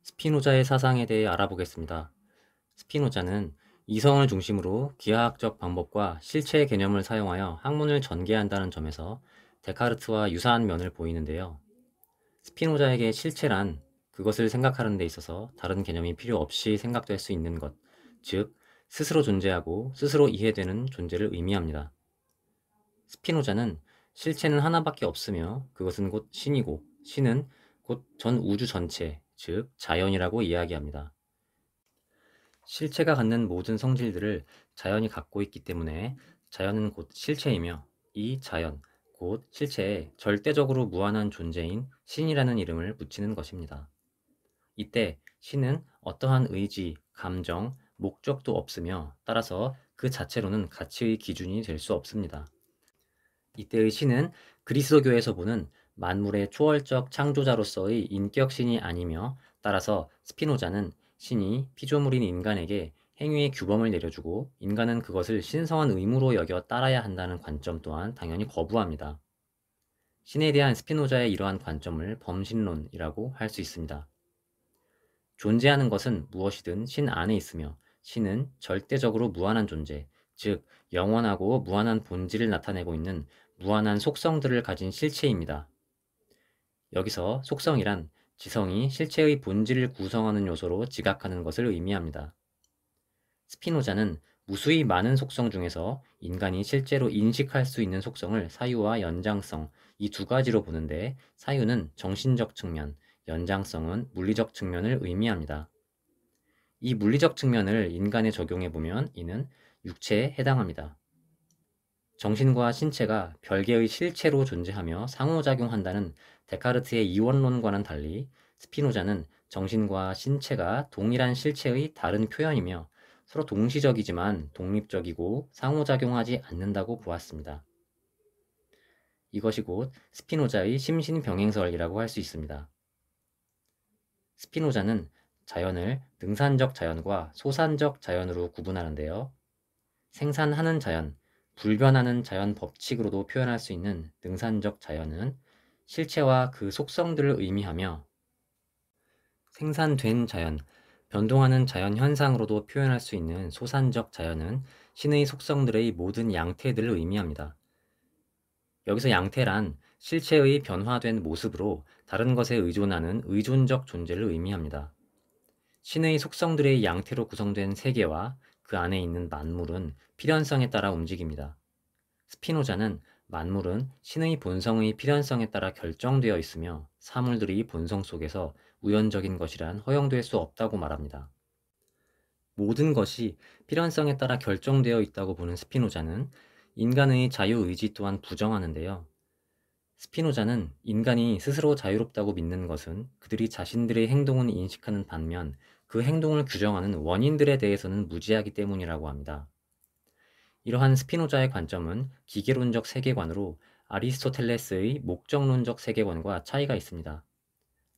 스피노자의 사상에 대해 알아보겠습니다. 스피노자는 이성을 중심으로 기하학적 방법과 실체의 개념을 사용하여 학문을 전개한다는 점에서 데카르트와 유사한 면을 보이는데요. 스피노자에게 실체란 그것을 생각하는 데 있어서 다른 개념이 필요 없이 생각될 수 있는 것, 즉 스스로 존재하고 스스로 이해되는 존재를 의미합니다. 스피노자는 실체는 하나밖에 없으며 그것은 곧 신이고 신은 곧 전 우주 전체, 즉 자연이라고 이야기합니다. 실체가 갖는 모든 성질들을 자연이 갖고 있기 때문에 자연은 곧 실체이며 이 자연, 곧 실체에 절대적으로 무한한 존재인 신이라는 이름을 붙이는 것입니다. 이때 신은 어떠한 의지, 감정, 목적도 없으며 따라서 그 자체로는 가치의 기준이 될 수 없습니다. 이때의 신은 그리스도교에서 보는 만물의 초월적 창조자로서의 인격신이 아니며 따라서 스피노자는 신이 피조물인 인간에게 행위의 규범을 내려주고 인간은 그것을 신성한 의무로 여겨 따라야 한다는 관점 또한 당연히 거부합니다. 신에 대한 스피노자의 이러한 관점을 범신론이라고 할 수 있습니다. 존재하는 것은 무엇이든 신 안에 있으며 신은 절대적으로 무한한 존재, 즉 영원하고 무한한 본질을 나타내고 있는 무한한 속성들을 가진 실체입니다. 여기서 속성이란 지성이 실체의 본질을 구성하는 요소로 지각하는 것을 의미합니다. 스피노자는 무수히 많은 속성 중에서 인간이 실제로 인식할 수 있는 속성을 사유와 연장성, 이 두 가지로 보는데 사유는 정신적 측면, 연장성은 물리적 측면을 의미합니다. 이 물리적 측면을 인간에 적용해 보면 이는 육체에 해당합니다. 정신과 신체가 별개의 실체로 존재하며 상호작용한다는 데카르트의 이원론과는 달리 스피노자는 정신과 신체가 동일한 실체의 다른 표현이며 서로 동시적이지만 독립적이고 상호작용하지 않는다고 보았습니다. 이것이 곧 스피노자의 심신병행설이라고 할 수 있습니다. 스피노자는 자연을 능산적 자연과 소산적 자연으로 구분하는데요. 생산하는 자연, 불변하는 자연 법칙으로도 표현할 수 있는 능산적 자연은 실체와 그 속성들을 의미하며 생산된 자연, 변동하는 자연 현상으로도 표현할 수 있는 소산적 자연은 신의 속성들의 모든 양태들을 의미합니다. 여기서 양태란 실체의 변화된 모습으로 다른 것에 의존하는 의존적 존재를 의미합니다. 신의 속성들의 양태로 구성된 세계와 그 안에 있는 만물은 필연성에 따라 움직입니다. 스피노자는 만물은 신의 본성의 필연성에 따라 결정되어 있으며 사물들이 본성 속에서 우연적인 것이란 허용될 수 없다고 말합니다. 모든 것이 필연성에 따라 결정되어 있다고 보는 스피노자는 인간의 자유의지 또한 부정하는데요. 스피노자는 인간이 스스로 자유롭다고 믿는 것은 그들이 자신들의 행동을 인식하는 반면 그 행동을 규정하는 원인들에 대해서는 무지하기 때문이라고 합니다. 이러한 스피노자의 관점은 기계론적 세계관으로 아리스토텔레스의 목적론적 세계관과 차이가 있습니다.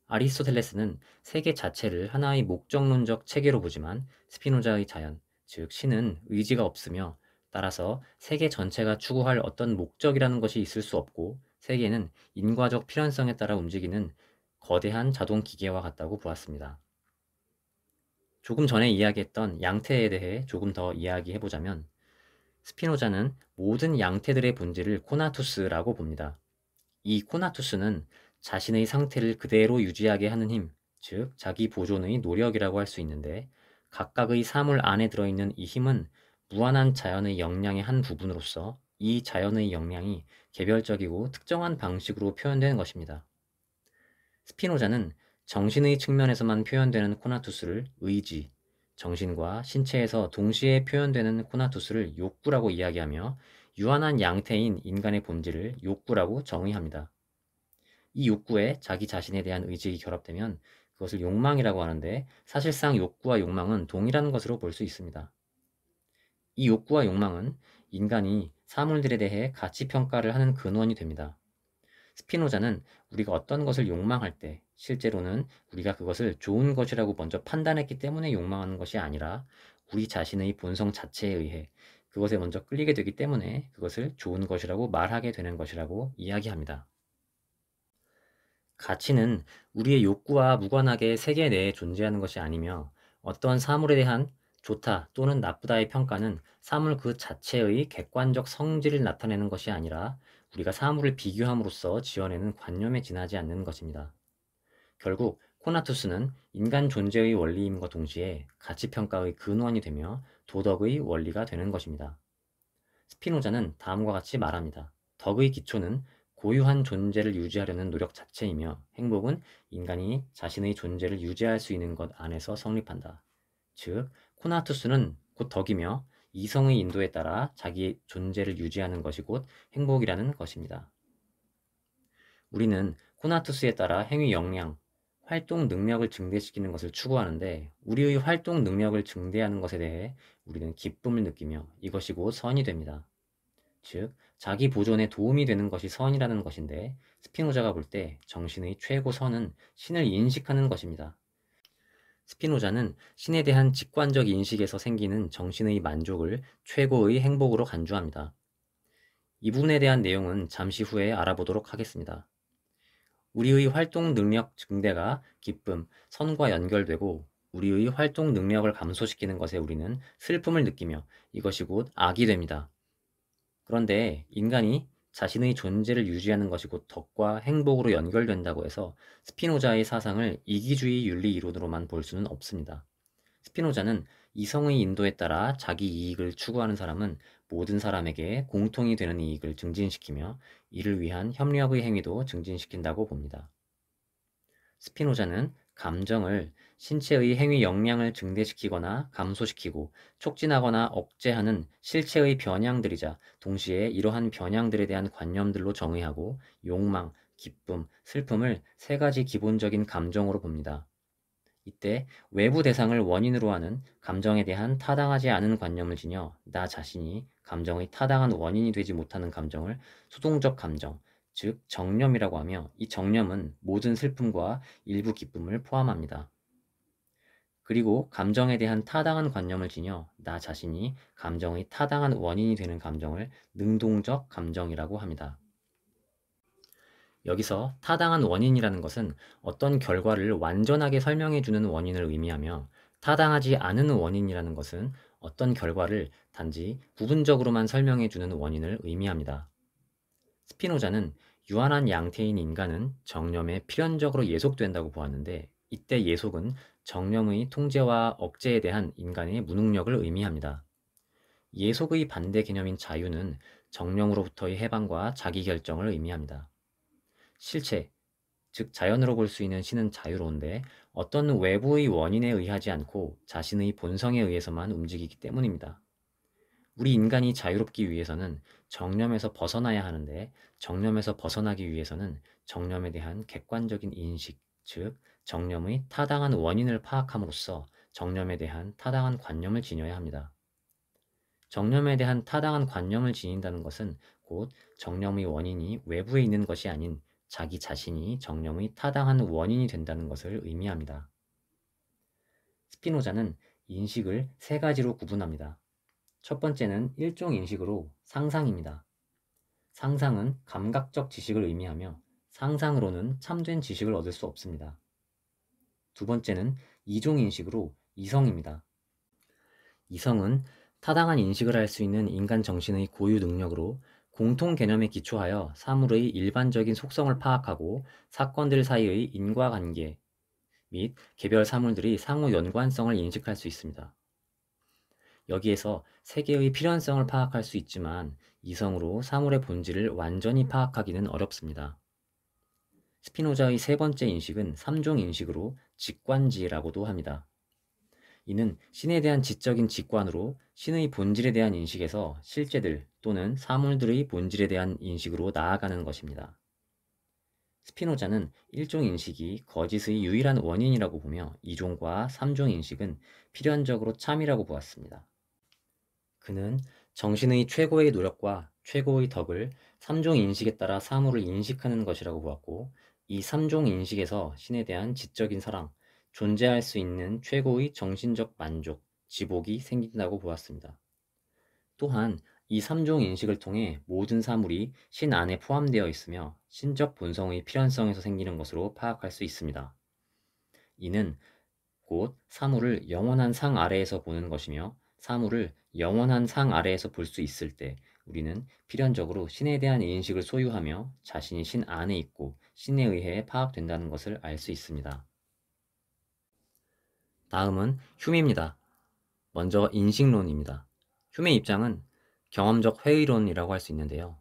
아리스토텔레스는 세계 자체를 하나의 목적론적 체계로 보지만 스피노자의 자연, 즉 신은 의지가 없으며 따라서 세계 전체가 추구할 어떤 목적이라는 것이 있을 수 없고 세계는 인과적 필연성에 따라 움직이는 거대한 자동 기계와 같다고 보았습니다. 조금 전에 이야기했던 양태에 대해 조금 더 이야기해보자면 스피노자는 모든 양태들의 본질을 코나투스라고 봅니다. 이 코나투스는 자신의 상태를 그대로 유지하게 하는 힘, 즉 자기 보존의 노력이라고 할 수 있는데 각각의 사물 안에 들어있는 이 힘은 무한한 자연의 역량의 한 부분으로서 이 자연의 역량이 개별적이고 특정한 방식으로 표현되는 것입니다. 스피노자는 정신의 측면에서만 표현되는 코나투스를 의지, 정신과 신체에서 동시에 표현되는 코나투스를 욕구라고 이야기하며 유한한 양태인 인간의 본질을 욕구라고 정의합니다. 이 욕구에 자기 자신에 대한 의지가 결합되면 그것을 욕망이라고 하는데 사실상 욕구와 욕망은 동일한 것으로 볼 수 있습니다. 이 욕구와 욕망은 인간이 사물들에 대해 가치평가를 하는 근원이 됩니다. 스피노자는 우리가 어떤 것을 욕망할 때 실제로는 우리가 그것을 좋은 것이라고 먼저 판단했기 때문에 욕망하는 것이 아니라 우리 자신의 본성 자체에 의해 그것에 먼저 끌리게 되기 때문에 그것을 좋은 것이라고 말하게 되는 것이라고 이야기합니다. 가치는 우리의 욕구와 무관하게 세계 내에 존재하는 것이 아니며 어떤 사물에 대한 좋다 또는 나쁘다의 평가는 사물 그 자체의 객관적 성질을 나타내는 것이 아니라 우리가 사물을 비교함으로써 지어내는 관념에 지나지 않는 것입니다. 결국 코나투스는 인간 존재의 원리임과 동시에 가치평가의 근원이 되며 도덕의 원리가 되는 것입니다. 스피노자는 다음과 같이 말합니다. 덕의 기초는 고유한 존재를 유지하려는 노력 자체이며 행복은 인간이 자신의 존재를 유지할 수 있는 것 안에서 성립한다. 즉, 코나투스는 곧 덕이며 이성의 인도에 따라 자기 존재를 유지하는 것이 곧 행복이라는 것입니다. 우리는 코나투스에 따라 행위 역량, 활동 능력을 증대시키는 것을 추구하는데 우리의 활동 능력을 증대하는 것에 대해 우리는 기쁨을 느끼며 이것이 곧 선이 됩니다. 즉, 자기 보존에 도움이 되는 것이 선이라는 것인데 스피노자가 볼 때 정신의 최고 선은 신을 인식하는 것입니다. 스피노자는 신에 대한 직관적 인식에서 생기는 정신의 만족을 최고의 행복으로 간주합니다. 이 부분에 대한 내용은 잠시 후에 알아보도록 하겠습니다. 우리의 활동 능력 증대가 기쁨, 선과 연결되고 우리의 활동 능력을 감소시키는 것에 우리는 슬픔을 느끼며 이것이 곧 악이 됩니다. 그런데 인간이 자신의 존재를 유지하는 것이 곧 덕과 행복으로 연결된다고 해서 스피노자의 사상을 이기주의 윤리 이론으로만 볼 수는 없습니다. 스피노자는 이성의 인도에 따라 자기 이익을 추구하는 사람은 모든 사람에게 공통이 되는 이익을 증진시키며 이를 위한 협력의 행위도 증진시킨다고 봅니다. 스피노자는 감정을 신체의 행위 역량을 증대시키거나 감소시키고 촉진하거나 억제하는 실체의 변향들이자 동시에 이러한 변향들에 대한 관념들로 정의하고 욕망, 기쁨, 슬픔을 세 가지 기본적인 감정으로 봅니다. 이때 외부 대상을 원인으로 하는 감정에 대한 타당하지 않은 관념을 지녀 나 자신이 감정의 타당한 원인이 되지 못하는 감정을 수동적 감정, 즉 정념이라고 하며 이 정념은 모든 슬픔과 일부 기쁨을 포함합니다. 그리고 감정에 대한 타당한 관념을 지녀 나 자신이 감정의 타당한 원인이 되는 감정을 능동적 감정이라고 합니다. 여기서 타당한 원인이라는 것은 어떤 결과를 완전하게 설명해주는 원인을 의미하며 타당하지 않은 원인이라는 것은 어떤 결과를 단지 부분적으로만 설명해주는 원인을 의미합니다. 스피노자는 유한한 양태인 인간은 정념에 필연적으로 예속된다고 보았는데 이때 예속은 정념의 통제와 억제에 대한 인간의 무능력을 의미합니다. 예속의 반대 개념인 자유는 정념으로부터의 해방과 자기결정을 의미합니다. 실체, 즉 자연으로 볼 수 있는 신은 자유로운데 어떤 외부의 원인에 의하지 않고 자신의 본성에 의해서만 움직이기 때문입니다. 우리 인간이 자유롭기 위해서는 정념에서 벗어나야 하는데 정념에서 벗어나기 위해서는 정념에 대한 객관적인 인식, 즉 정념의 타당한 원인을 파악함으로써 정념에 대한 타당한 관념을 지녀야 합니다. 정념에 대한 타당한 관념을 지닌다는 것은 곧 정념의 원인이 외부에 있는 것이 아닌 자기 자신이 정념의 타당한 원인이 된다는 것을 의미합니다. 스피노자는 인식을 세 가지로 구분합니다. 첫 번째는 일종 인식으로 상상입니다. 상상은 감각적 지식을 의미하며 상상으로는 참된 지식을 얻을 수 없습니다. 두 번째는 이종 인식으로 이성입니다. 이성은 타당한 인식을 할 수 있는 인간 정신의 고유 능력으로 공통 개념에 기초하여 사물의 일반적인 속성을 파악하고 사건들 사이의 인과관계 및 개별 사물들이 상호 연관성을 인식할 수 있습니다. 여기에서 세계의 필연성을 파악할 수 있지만 이성으로 사물의 본질을 완전히 파악하기는 어렵습니다. 스피노자의 세 번째 인식은 삼종 인식으로 직관지라고도 합니다. 이는 신에 대한 지적인 직관으로 신의 본질에 대한 인식에서 실제들 또는 사물들의 본질에 대한 인식으로 나아가는 것입니다. 스피노자는 일종 인식이 거짓의 유일한 원인이라고 보며 이종과 삼종 인식은 필연적으로 참이라고 보았습니다. 그는 정신의 최고의 노력과 최고의 덕을 삼종 인식에 따라 사물을 인식하는 것이라고 보았고 이 삼종 인식에서 신에 대한 지적인 사랑, 존재할 수 있는 최고의 정신적 만족, 지복이 생긴다고 보았습니다. 또한 이 3종 인식을 통해 모든 사물이 신 안에 포함되어 있으며 신적 본성의 필연성에서 생기는 것으로 파악할 수 있습니다. 이는 곧 사물을 영원한 상 아래에서 보는 것이며 사물을 영원한 상 아래에서 볼 수 있을 때 우리는 필연적으로 신에 대한 인식을 소유하며 자신이 신 안에 있고 신에 의해 파악된다는 것을 알 수 있습니다. 다음은 휴메입니다. 먼저 인식론입니다. 휴메의 입장은 경험적 회의론이라고 할 수 있는데요.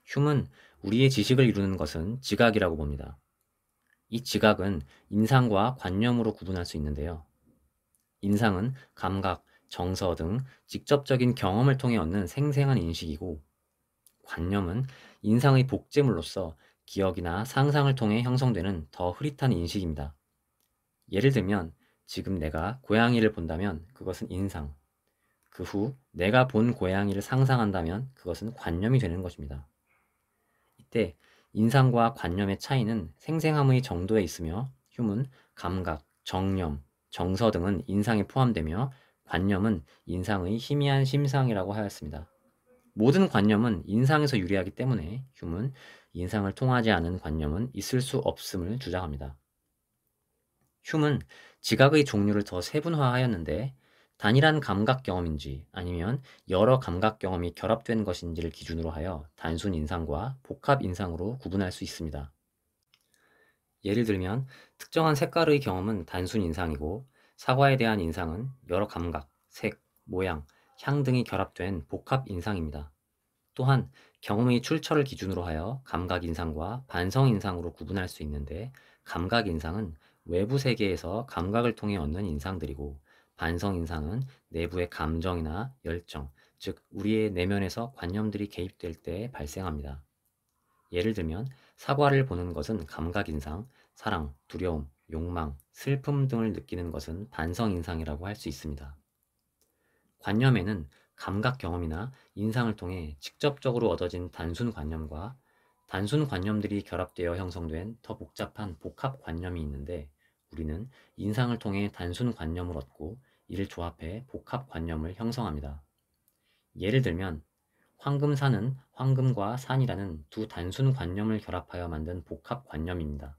휴은 우리의 지식을 이루는 것은 지각이라고 봅니다. 이 지각은 인상과 관념으로 구분할 수 있는데요. 인상은 감각, 정서 등 직접적인 경험을 통해 얻는 생생한 인식이고, 관념은 인상의 복제물로서 기억이나 상상을 통해 형성되는 더 흐릿한 인식입니다. 예를 들면 지금 내가 고양이를 본다면 그것은 인상, 그 후 내가 본 고양이를 상상한다면 그것은 관념이 되는 것입니다. 이때 인상과 관념의 차이는 생생함의 정도에 있으며 휴은 감각, 정념, 정서 등은 인상에 포함되며 관념은 인상의 희미한 심상이라고 하였습니다. 모든 관념은 인상에서 유래하기 때문에 휴은 인상을 통하지 않은 관념은 있을 수 없음을 주장합니다. 휴은 지각의 종류를 더 세분화하였는데 단일한 감각 경험인지 아니면 여러 감각 경험이 결합된 것인지를 기준으로 하여 단순 인상과 복합 인상으로 구분할 수 있습니다. 예를 들면 특정한 색깔의 경험은 단순 인상이고 사과에 대한 인상은 여러 감각, 색, 모양, 향 등이 결합된 복합 인상입니다. 또한 경험의 출처를 기준으로 하여 감각 인상과 반성 인상으로 구분할 수 있는데 감각 인상은 외부 세계에서 감각을 통해 얻는 인상들이고 반성 인상은 내부의 감정이나 열정, 즉 우리의 내면에서 관념들이 개입될 때 발생합니다. 예를 들면 사과를 보는 것은 감각 인상, 사랑, 두려움, 욕망, 슬픔 등을 느끼는 것은 반성 인상이라고 할 수 있습니다. 관념에는 감각 경험이나 인상을 통해 직접적으로 얻어진 단순 관념과 단순 관념들이 결합되어 형성된 더 복잡한 복합 관념이 있는데 우리는 인상을 통해 단순 관념을 얻고 이를 조합해 복합 관념을 형성합니다. 예를 들면 황금산은 황금과 산이라는 두 단순 관념을 결합하여 만든 복합 관념입니다.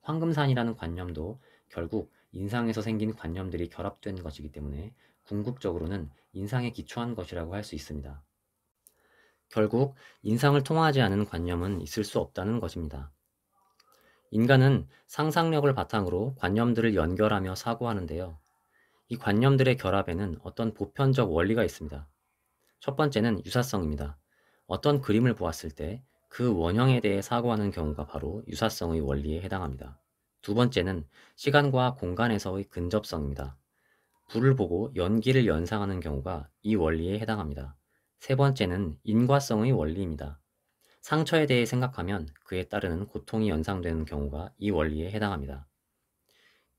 황금산이라는 관념도 결국 인상에서 생긴 관념들이 결합된 것이기 때문에 궁극적으로는 인상에 기초한 것이라고 할 수 있습니다. 결국 인상을 통하지 않은 관념은 있을 수 없다는 것입니다. 인간은 상상력을 바탕으로 관념들을 연결하며 사고하는데요. 이 관념들의 결합에는 어떤 보편적 원리가 있습니다. 첫 번째는 유사성입니다. 어떤 그림을 보았을 때 그 원형에 대해 사고하는 경우가 바로 유사성의 원리에 해당합니다. 두 번째는 시간과 공간에서의 근접성입니다. 불을 보고 연기를 연상하는 경우가 이 원리에 해당합니다. 세 번째는 인과성의 원리입니다. 상처에 대해 생각하면 그에 따르는 고통이 연상되는 경우가 이 원리에 해당합니다.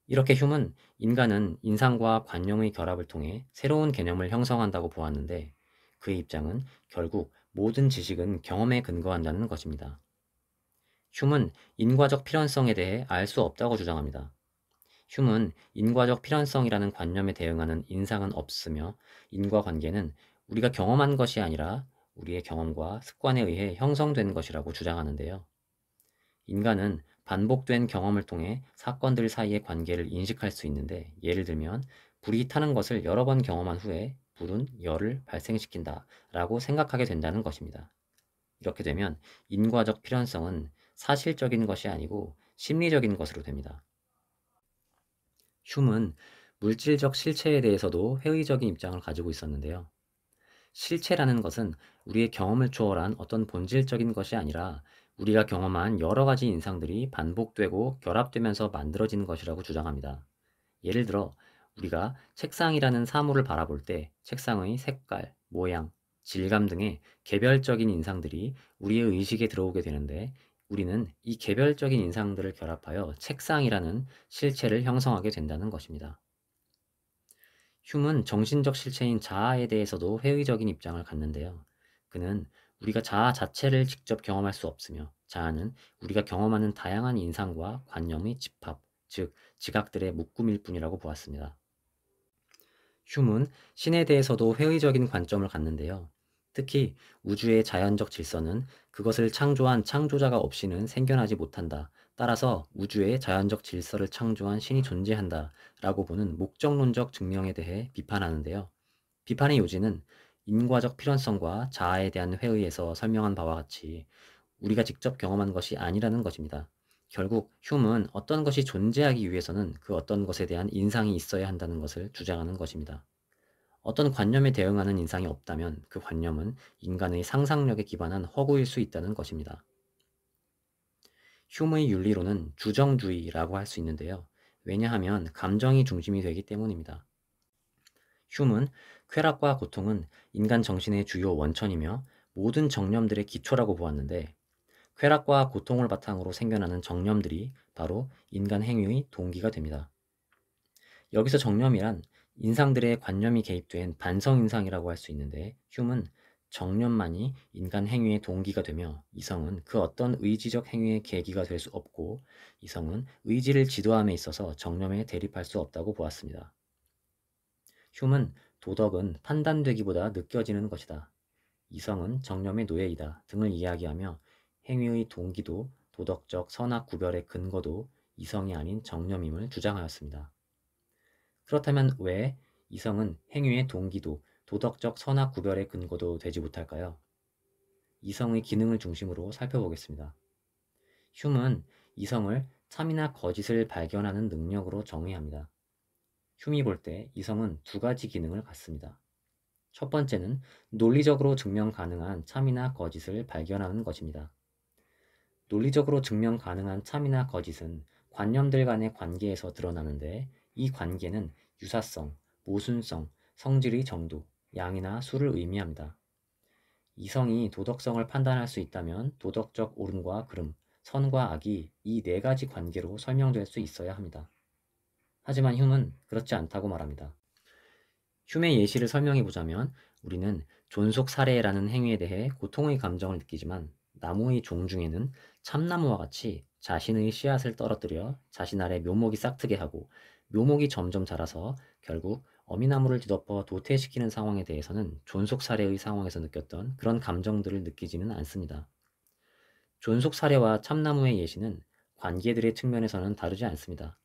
이렇게 휴은 인간은 인상과 관념의 결합을 통해 새로운 개념을 형성한다고 보았는데 그의 입장은 결국 모든 지식은 경험에 근거한다는 것입니다. 휴은 인과적 필연성에 대해 알 수 없다고 주장합니다. 휴은 인과적 필연성이라는 관념에 대응하는 인상은 없으며 인과관계는 우리가 경험한 것이 아니라 우리의 경험과 습관에 의해 형성된 것이라고 주장하는데요. 인간은 반복된 경험을 통해 사건들 사이의 관계를 인식할 수 있는데 예를 들면 불이 타는 것을 여러 번 경험한 후에 불은 열을 발생시킨다 라고 생각하게 된다는 것입니다. 이렇게 되면 인과적 필연성은 사실적인 것이 아니고 심리적인 것으로 됩니다. 흉은 물질적 실체에 대해서도 회의적인 입장을 가지고 있었는데요. 실체라는 것은 우리의 경험을 초월한 어떤 본질적인 것이 아니라 우리가 경험한 여러 가지 인상들이 반복되고 결합되면서 만들어진 것이라고 주장합니다. 예를 들어 우리가 책상이라는 사물을 바라볼 때 책상의 색깔, 모양, 질감 등의 개별적인 인상들이 우리의 의식에 들어오게 되는데 우리는 이 개별적인 인상들을 결합하여 책상이라는 실체를 형성하게 된다는 것입니다. 흉은 정신적 실체인 자아에 대해서도 회의적인 입장을 갖는데요. 그는 우리가 자아 자체를 직접 경험할 수 없으며 자아는 우리가 경험하는 다양한 인상과 관념의 집합, 즉 지각들의 묶음일 뿐이라고 보았습니다. 휴문, 신에 대해서도 회의적인 관점을 갖는데요. 특히 우주의 자연적 질서는 그것을 창조한 창조자가 없이는 생겨나지 못한다. 따라서 우주의 자연적 질서를 창조한 신이 존재한다. 라고 보는 목적론적 증명에 대해 비판하는데요. 비판의 요지는 인과적 필연성과 자아에 대한 회의에서 설명한 바와 같이 우리가 직접 경험한 것이 아니라는 것입니다. 결국 휴은 어떤 것이 존재하기 위해서는 그 어떤 것에 대한 인상이 있어야 한다는 것을 주장하는 것입니다. 어떤 관념에 대응하는 인상이 없다면 그 관념은 인간의 상상력에 기반한 허구일 수 있다는 것입니다. 휴무의 윤리로는 주정주의라고 할 수 있는데요. 왜냐하면 감정이 중심이 되기 때문입니다. 휴문, 쾌락과 고통은 인간 정신의 주요 원천이며 모든 정념들의 기초라고 보았는데 쾌락과 고통을 바탕으로 생겨나는 정념들이 바로 인간 행위의 동기가 됩니다. 여기서 정념이란 인상들의 관념이 개입된 반성인상이라고 할 수 있는데 휴은 정념만이 인간 행위의 동기가 되며 이성은 그 어떤 의지적 행위의 계기가 될 수 없고 이성은 의지를 지도함에 있어서 정념에 대립할 수 없다고 보았습니다. 휴은 도덕은 판단되기보다 느껴지는 것이다. 이성은 정념의 노예이다 등을 이야기하며 행위의 동기도 도덕적 선악 구별의 근거도 이성이 아닌 정념임을 주장하였습니다. 그렇다면 왜 이성은 행위의 동기도 도덕적 선악 구별의 근거도 되지 못할까요? 이성의 기능을 중심으로 살펴보겠습니다. 흉은 이성을 참이나 거짓을 발견하는 능력으로 정의합니다. 흉이 볼 때 이성은 두 가지 기능을 갖습니다. 첫 번째는 논리적으로 증명 가능한 참이나 거짓을 발견하는 것입니다. 논리적으로 증명 가능한 참이나 거짓은 관념들 간의 관계에서 드러나는데 이 관계는 유사성, 모순성, 성질의 정도, 양이나 수를 의미합니다. 이성이 도덕성을 판단할 수 있다면 도덕적 옳음과 그름, 선과 악이 이 네 가지 관계로 설명될 수 있어야 합니다. 하지만 흉은 그렇지 않다고 말합니다. 흉의 예시를 설명해보자면 우리는 존속 살해라는 행위에 대해 고통의 감정을 느끼지만 나무의 종 중에는 참나무와 같이 자신의 씨앗을 떨어뜨려 자신 아래 묘목이 싹트게 하고 묘목이 점점 자라서 결국 어미나무를 뒤덮어 도태시키는 상황에 대해서는 존속 살해의 상황에서 느꼈던 그런 감정들을 느끼지는 않습니다. 존속 살해와 참나무의 예시는 관계들의 측면에서는 다르지 않습니다.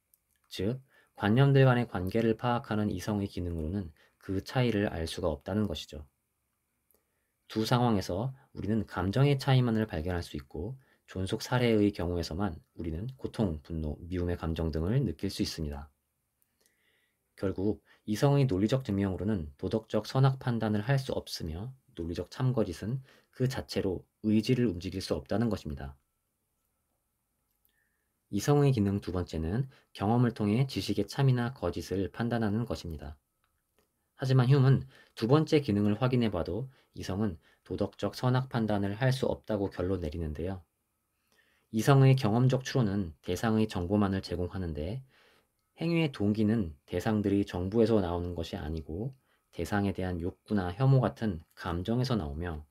즉, 관념들 간의 관계를 파악하는 이성의 기능으로는 그 차이를 알 수가 없다는 것이죠. 두 상황에서 우리는 감정의 차이만을 발견할 수 있고 존속 살해의 경우에서만 우리는 고통, 분노, 미움의 감정 등을 느낄 수 있습니다. 결국 이성의 논리적 증명으로는 도덕적 선악 판단을 할 수 없으며 논리적 참거짓은 그 자체로 의지를 움직일 수 없다는 것입니다. 이성의 기능 두 번째는 경험을 통해 지식의 참이나 거짓을 판단하는 것입니다. 하지만 흉은 두 번째 기능을 확인해 봐도 이성은 도덕적 선악 판단을 할 수 없다고 결론 내리는데요. 이성의 경험적 추론은 대상의 정보만을 제공하는데 행위의 동기는 대상들이 정보에서 나오는 것이 아니고 대상에 대한 욕구나 혐오 같은 감정에서 나오며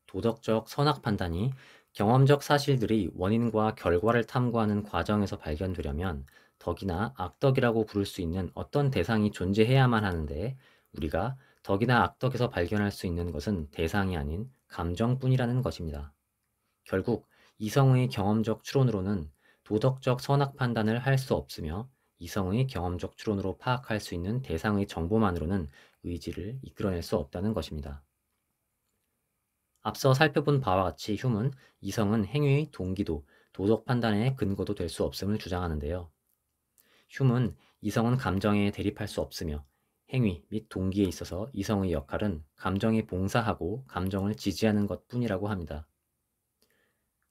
도덕적 선악 판단이 경험적 사실들이 원인과 결과를 탐구하는 과정에서 발견되려면 덕이나 악덕이라고 부를 수 있는 어떤 대상이 존재해야만 하는데 우리가 덕이나 악덕에서 발견할 수 있는 것은 대상이 아닌 감정뿐이라는 것입니다. 결국 이성의 경험적 추론으로는 도덕적 선악 판단을 할 수 없으며 이성의 경험적 추론으로 파악할 수 있는 대상의 정보만으로는 의지를 이끌어낼 수 없다는 것입니다. 앞서 살펴본 바와 같이 흉은 이성은 행위의 동기도 도덕 판단의 근거도 될 수 없음을 주장하는데요. 흉은 이성은 감정에 대립할 수 없으며 행위 및 동기에 있어서 이성의 역할은 감정에 봉사하고 감정을 지지하는 것뿐이라고 합니다.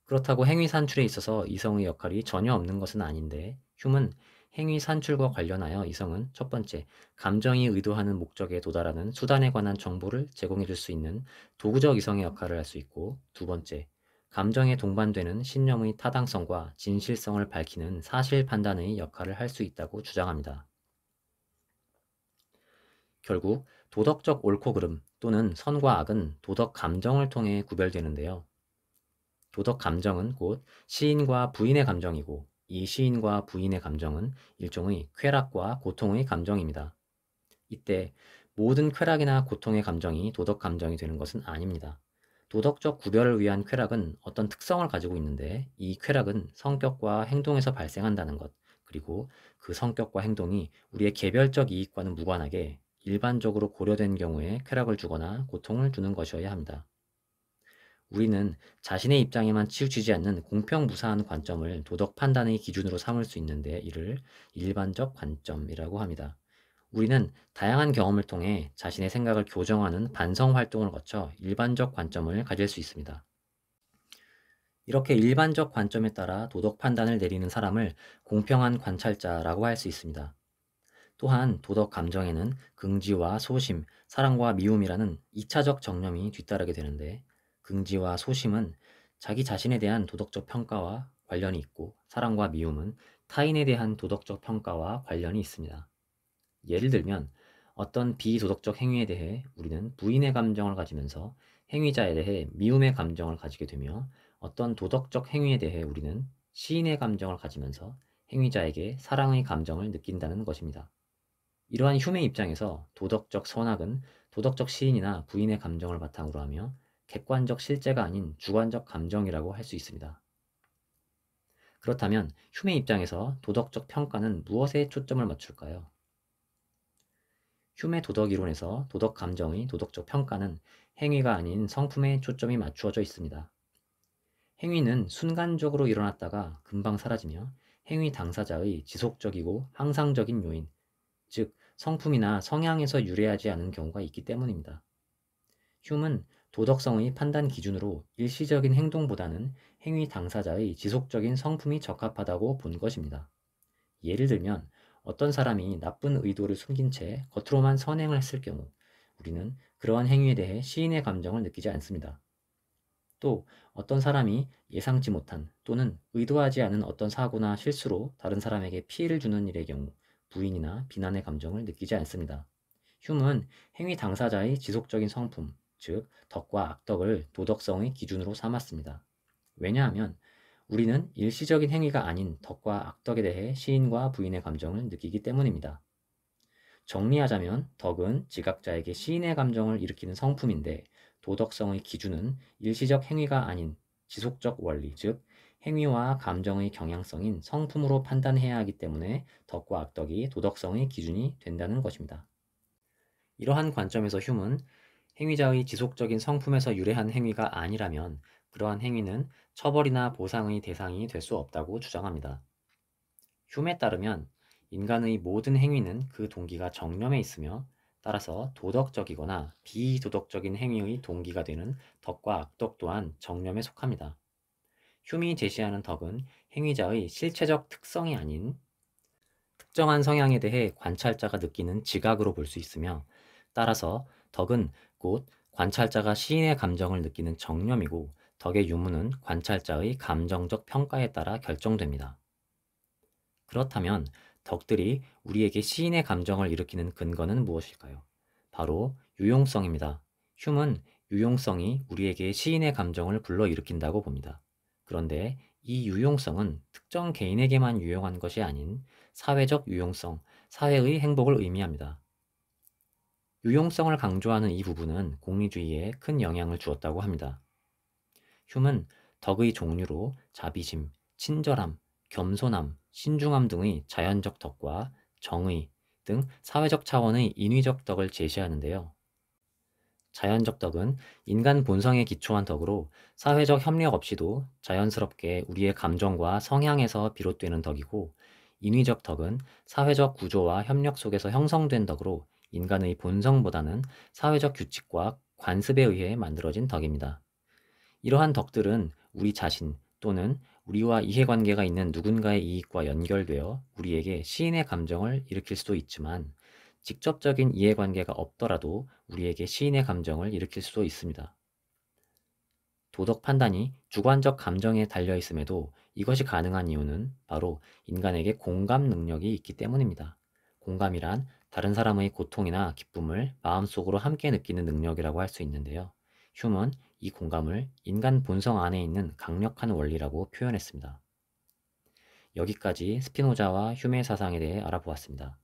그렇다고 행위 산출에 있어서 이성의 역할이 전혀 없는 것은 아닌데 흉은 행위 산출과 관련하여 이성은 첫 번째, 감정이 의도하는 목적에 도달하는 수단에 관한 정보를 제공해 줄 수 있는 도구적 이성의 역할을 할 수 있고 두 번째, 감정에 동반되는 신념의 타당성과 진실성을 밝히는 사실 판단의 역할을 할 수 있다고 주장합니다. 결국 도덕적 옳고 그름 또는 선과 악은 도덕 감정을 통해 구별되는데요. 도덕 감정은 곧 시인과 부인의 감정이고 이 시인과 부인의 감정은 일종의 쾌락과 고통의 감정입니다. 이때 모든 쾌락이나 고통의 감정이 도덕 감정이 되는 것은 아닙니다. 도덕적 구별을 위한 쾌락은 어떤 특성을 가지고 있는데 이 쾌락은 성격과 행동에서 발생한다는 것, 그리고 그 성격과 행동이 우리의 개별적 이익과는 무관하게 일반적으로 고려된 경우에 쾌락을 주거나 고통을 주는 것이어야 합니다. 우리는 자신의 입장에만 치우치지 않는 공평무사한 관점을 도덕 판단의 기준으로 삼을 수 있는데 이를 일반적 관점이라고 합니다. 우리는 다양한 경험을 통해 자신의 생각을 교정하는 반성 활동을 거쳐 일반적 관점을 가질 수 있습니다. 이렇게 일반적 관점에 따라 도덕 판단을 내리는 사람을 공평한 관찰자라고 할 수 있습니다. 또한 도덕 감정에는 긍지와 소심, 사랑과 미움이라는 2차적 정념이 뒤따르게 되는데 긍지와 소심은 자기 자신에 대한 도덕적 평가와 관련이 있고 사랑과 미움은 타인에 대한 도덕적 평가와 관련이 있습니다. 예를 들면 어떤 비도덕적 행위에 대해 우리는 부인의 감정을 가지면서 행위자에 대해 미움의 감정을 가지게 되며 어떤 도덕적 행위에 대해 우리는 시인의 감정을 가지면서 행위자에게 사랑의 감정을 느낀다는 것입니다. 이러한 휴메 입장에서 도덕적 선악은 도덕적 시인이나 부인의 감정을 바탕으로 하며 객관적 실제가 아닌 주관적 감정이라고 할 수 있습니다. 그렇다면 휴메 입장에서 도덕적 평가는 무엇에 초점을 맞출까요? 휴메 도덕 이론에서 도덕 감정의 도덕적 평가는 행위가 아닌 성품에 초점이 맞추어져 있습니다. 행위는 순간적으로 일어났다가 금방 사라지며 행위 당사자의 지속적이고 항상적인 요인, 즉 성품이나 성향에서 유래하지 않은 경우가 있기 때문입니다. 휴은 도덕성의 판단 기준으로 일시적인 행동보다는 행위 당사자의 지속적인 성품이 적합하다고 본 것입니다. 예를 들면 어떤 사람이 나쁜 의도를 숨긴 채 겉으로만 선행을 했을 경우 우리는 그러한 행위에 대해 시인의 감정을 느끼지 않습니다. 또 어떤 사람이 예상치 못한 또는 의도하지 않은 어떤 사고나 실수로 다른 사람에게 피해를 주는 일의 경우 부인이나 비난의 감정을 느끼지 않습니다. 휴은 행위 당사자의 지속적인 성품, 즉 덕과 악덕을 도덕성의 기준으로 삼았습니다. 왜냐하면 우리는 일시적인 행위가 아닌 덕과 악덕에 대해 시인과 부인의 감정을 느끼기 때문입니다. 정리하자면 덕은 지각자에게 시인의 감정을 일으키는 성품인데 도덕성의 기준은 일시적 행위가 아닌 지속적 원리, 즉 행위와 감정의 경향성인 성품으로 판단해야 하기 때문에 덕과 악덕이 도덕성의 기준이 된다는 것입니다. 이러한 관점에서 휴은 행위자의 지속적인 성품에서 유래한 행위가 아니라면 그러한 행위는 처벌이나 보상의 대상이 될 수 없다고 주장합니다. 휴메에 따르면 인간의 모든 행위는 그 동기가 정념에 있으며 따라서 도덕적이거나 비도덕적인 행위의 동기가 되는 덕과 악덕 또한 정념에 속합니다. 휴이 제시하는 덕은 행위자의 실체적 특성이 아닌 특정한 성향에 대해 관찰자가 느끼는 지각으로 볼 수 있으며 따라서 덕은 곧 관찰자가 시인의 감정을 느끼는 정념이고 덕의 유무는 관찰자의 감정적 평가에 따라 결정됩니다. 그렇다면 덕들이 우리에게 시인의 감정을 일으키는 근거는 무엇일까요? 바로 유용성입니다. 휴은 유용성이 우리에게 시인의 감정을 불러일으킨다고 봅니다. 그런데 이 유용성은 특정 개인에게만 유용한 것이 아닌 사회적 유용성, 사회의 행복을 의미합니다. 유용성을 강조하는 이 부분은 공리주의에 큰 영향을 주었다고 합니다. 휴은 덕의 종류로 자비심, 친절함, 겸손함, 신중함 등의 자연적 덕과 정의 등 사회적 차원의 인위적 덕을 제시하는데요. 자연적 덕은 인간 본성에 기초한 덕으로 사회적 협력 없이도 자연스럽게 우리의 감정과 성향에서 비롯되는 덕이고 인위적 덕은 사회적 구조와 협력 속에서 형성된 덕으로 인간의 본성보다는 사회적 규칙과 관습에 의해 만들어진 덕입니다. 이러한 덕들은 우리 자신 또는 우리와 이해관계가 있는 누군가의 이익과 연결되어 우리에게 시인의 감정을 일으킬 수도 있지만 직접적인 이해관계가 없더라도 우리에게 시인의 감정을 일으킬 수도 있습니다. 도덕 판단이 주관적 감정에 달려 있음에도 이것이 가능한 이유는 바로 인간에게 공감 능력이 있기 때문입니다. 공감이란 다른 사람의 고통이나 기쁨을 마음속으로 함께 느끼는 능력이라고 할 수 있는데요. 휴먼 이 공감을 인간 본성 안에 있는 강력한 원리라고 표현했습니다. 여기까지 스피노자와 휴메 사상에 대해 알아보았습니다.